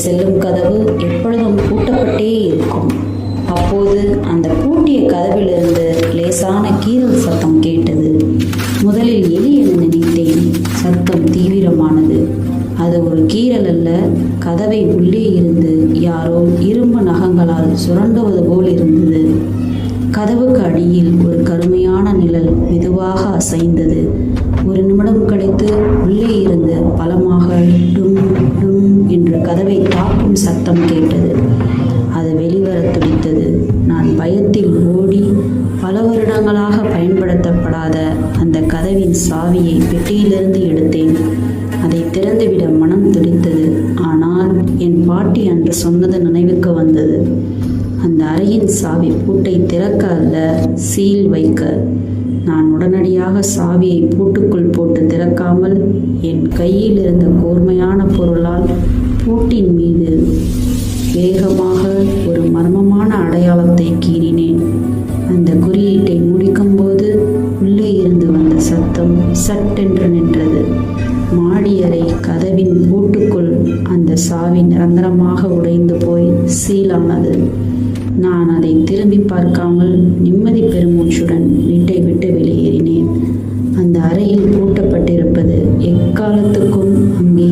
செல்லும் கதவு எப்பொழுதும் பூட்டப்பட்டே இருக்கும். அப்போது அந்த பூட்டிய கதவிலிருந்து லேசான கீறல் சத்தம் கேட்டது. முதலில் எலி என நினைத்தேன். சத்தம் தீவிரமானது. அது ஒரு கீறல் அல்ல, கதவை உள்ளே இருந்து யாரோ இரும்பு நகங்களால் சுரண்டுவது போல் இருந்தது. கதவுக்கு அடியில் ஒரு கருமையான நிழல் மெதுவாக அசைந்தது. ஒரு நிமிடம் கழித்து உள்ளே இருந்து பலமாக டும் டும் என்று கதவை தாக்கும் சத்தம் கேட்டது. அது வெளிவர துடித்தது. நான் பயத்தில் ஓடி பல வருடங்களாக பயன்படுத்தப்படாத அந்த கதவின் சாவியை பெட்டியிலிருந்து எடுத்தேன். அதை திறந்துவிட மனம் துடித்தது. ஆனால் என் பாட்டி அன்று சொன்னது நினைவுக்கு வந்தது. அந்த அறையின் சாவி பூட்டை திறக்க அல்ல, சீல் வைக்க. நான் உடனடியாக சாவியை பூட்டுக்குள் போட்டு திறக்காமல் என் கையில் இருந்த கூர்மையான பொருளால் பூட்டின் மீது வேகமாக ஒரு மர்மமான அடையாளத்தை கீறினேன். அந்த குறியீட்டை முடிக்கும்போது உள்ளே இருந்து வந்த சத்தம் சட்டென்று நின்றது. மாடியறை கதவின் பூட்டுக்குள் அந்த சாவி நிரந்தரமாக உடைந்து போய் சீலானது. நான் அதை திரும்பி பார்க்காமல் நிம்மதி பெருமூச்சுடன் வீட்டை விட்டு வெளியேறினேன். அந்த அறையில் பூட்டப்பட்டிருப்பது எக்காலத்துக்கும் அங்கே